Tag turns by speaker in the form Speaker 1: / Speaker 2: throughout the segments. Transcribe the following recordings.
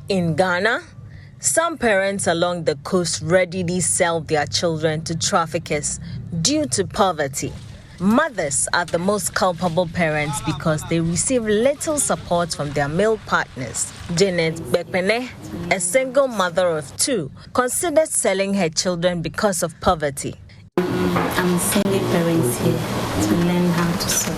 Speaker 1: In Ghana, some parents along the coast readily sell their children to traffickers due to poverty. Mothers are the most culpable parents because they receive little support from their male partners. Janet Bekpene, a single mother of 2, considers selling her children because of poverty.
Speaker 2: I'm a single parent here to learn how to sew.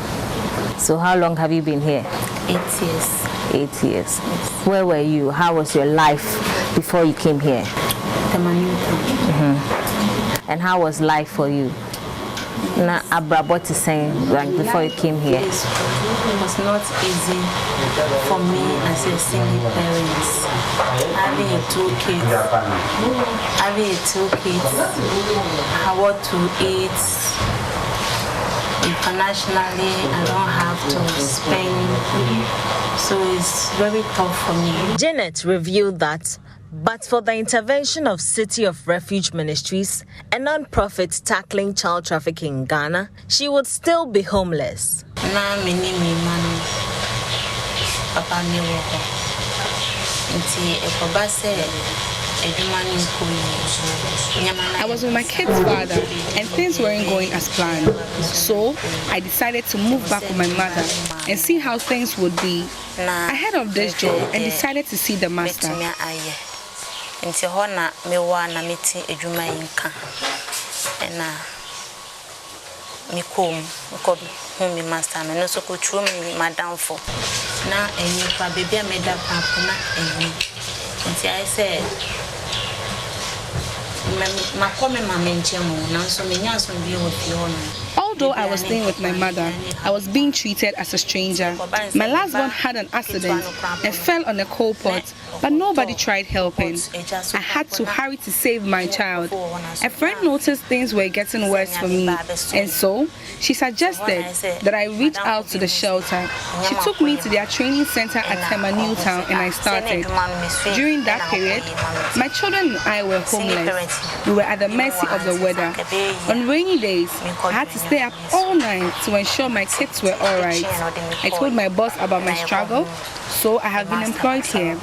Speaker 1: So how long have you been here?
Speaker 2: 8 years.
Speaker 1: 8 years.
Speaker 2: Yes.
Speaker 1: Where were you? How was your life before you came here? And how was life for you? Na abrabot is saying like before you came here.
Speaker 2: It was not easy for me as a single parent. Having 2 kids. How to eat. Internationally, I don't have to spend. So it's very tough for me.
Speaker 1: Janet revealed that but for the intervention of City of Refuge Ministries, a non-profit tackling child trafficking in Ghana, she would still be homeless.
Speaker 3: I was with my kid's father and things weren't going as planned. So I decided to move back with my mother and see how things would be. I heard of this job and decided to see the master.
Speaker 2: I said,
Speaker 3: although I was staying with my mother, I was being treated as a stranger. My last one had an accident and fell on a coal pot, but nobody tried helping. I had to hurry to save my child. A friend noticed things were getting worse for me, and so she suggested that I reach out to the shelter. She took me to their training center at Tema Newtown and I started. During that period, my children and I were homeless. We were at the mercy of the weather. On rainy days, I had to stay up all night to ensure my kids were all right. I told my boss about my struggle, so I have been employed here.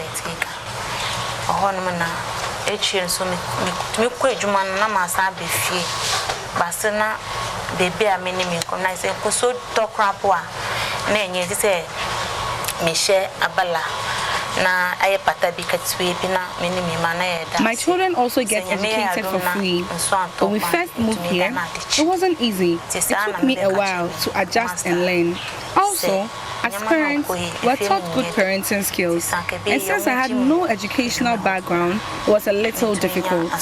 Speaker 3: My children also get educated for free. When we first moved here, it wasn't easy. It took me a while to adjust and learn. Also, as parents, we were taught good parenting skills. And since I had no educational background, it was a little difficult,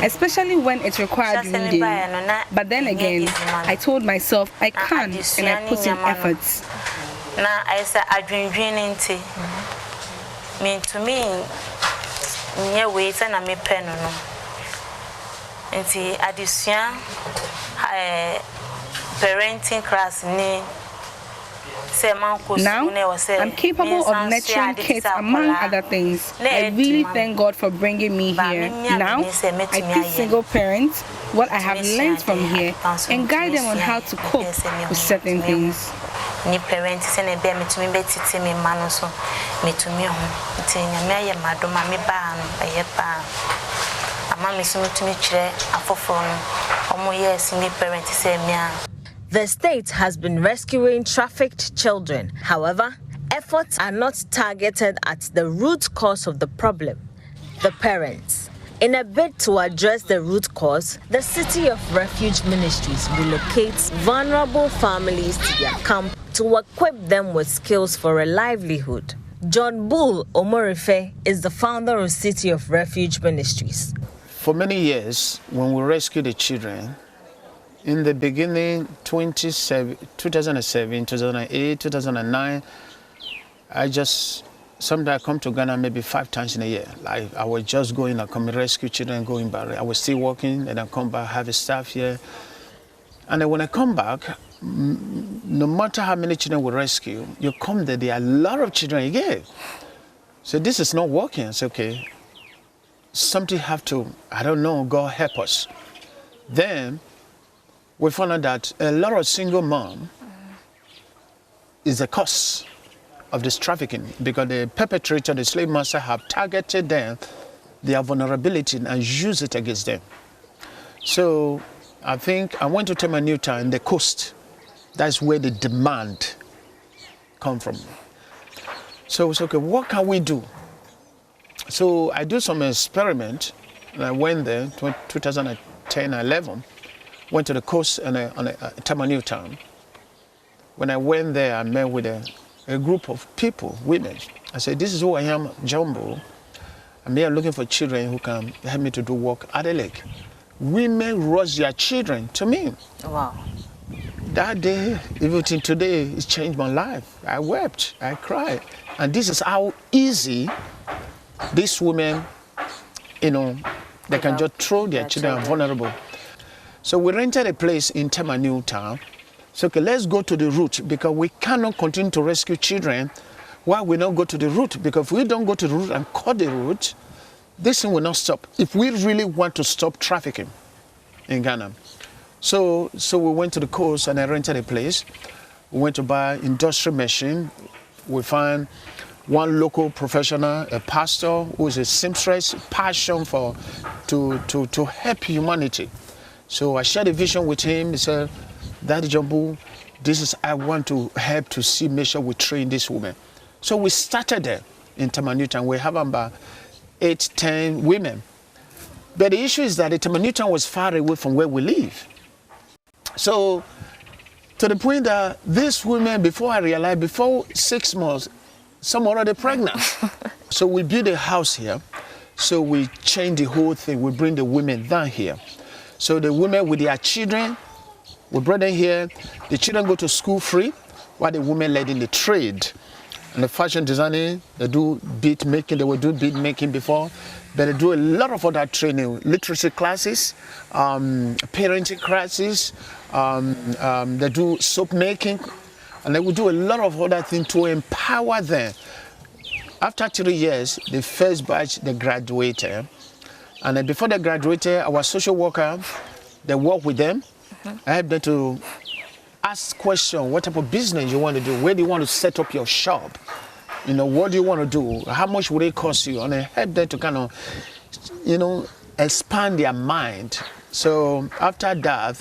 Speaker 3: especially when it required reading. But then again, I told myself I can and I put in efforts.
Speaker 2: Now I said I dream mean to me near ways and I may pen no. And see addition parenting class ni.
Speaker 3: Now, I'm capable of nurturing kids among other things. I really thank God for bringing me here. Now, I teach single parents what I have learned from here and guide them on how to cope with certain things.
Speaker 1: The state has been rescuing trafficked children. However, efforts are not targeted at the root cause of the problem, the parents. In a bid to address the root cause, the City of Refuge Ministries relocates vulnerable families to their camp to equip them with skills for a livelihood. John Bull Omorife is the founder of City of Refuge Ministries.
Speaker 4: For many years, when we rescue the children, in the beginning, 2007, 2008, 2009, sometimes I come to Ghana maybe 5 times in a year. Like I was just going, I come rescue children, going back. I was still working, and I come back, have a staff here. And then when I come back, no matter how many children we rescue, you come there are a lot of children again. So this is not working. It's okay. Something have to, I don't know, God help us. Then we found out that a lot of single mom is the cause of this trafficking, because the perpetrator, the slave master, have targeted them, their vulnerability, and used it against them. So I think I went to Tema Newtown, the coast. That's where the demand come from. So it's okay, what can we do? So I do some experiment, and I went there, 2010, 11, went to the coast on a Tema Newtown. When I went there, I met with a group of people, women. I said, this is who I am, Jumbo. I'm here looking for children who can help me to do work at the lake. Women rush their children to me.
Speaker 1: Wow. That
Speaker 4: day, even till today, it changed my life. I wept, I cried. And this is how easy these women, they can just throw their children vulnerable. So we rented a place in Tema Newtown. So okay, let's go to the root, because we cannot continue to rescue children while we don't go to the root. Because if we don't go to the root and cut the root, this thing will not stop. If we really want to stop trafficking in Ghana. So we went to the coast and I rented a place. We went to buy industrial machine. We found one local professional, a pastor who is a seamstress, passion to help humanity. So I shared a vision with him. He said, Daddy Jumbo, I want to help to see, make sure we train this woman. So we started there in Tema Newtown. We have about 8, 10 women. But the issue is that the Tema Newtown was far away from where we live. So to the point that these women, before I realized, before 6 months, some already pregnant. So we built a house here. So we changed the whole thing. We bring the women down here. So the women with their children, we brought them here. The children go to school free, while the women led in the trade. And the fashion designing, they do bead making. They were doing bead making before, but they do a lot of other training, literacy classes, parenting classes. They do soap making, and they will do a lot of other things to empower them. After 3 years, the first batch, they graduated. And then before they graduated, our social worker, they work with them. I help them to ask questions. What type of business you want to do? Where do you want to set up your shop? What do you want to do? How much would it cost you? And I help them to kind of, expand their mind. So after that,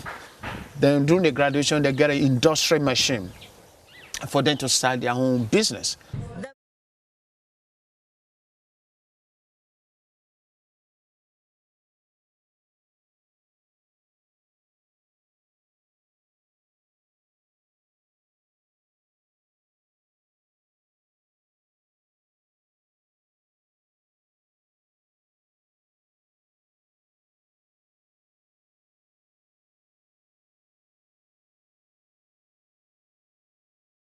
Speaker 4: then during the graduation, they get an industrial machine for them to start their own business.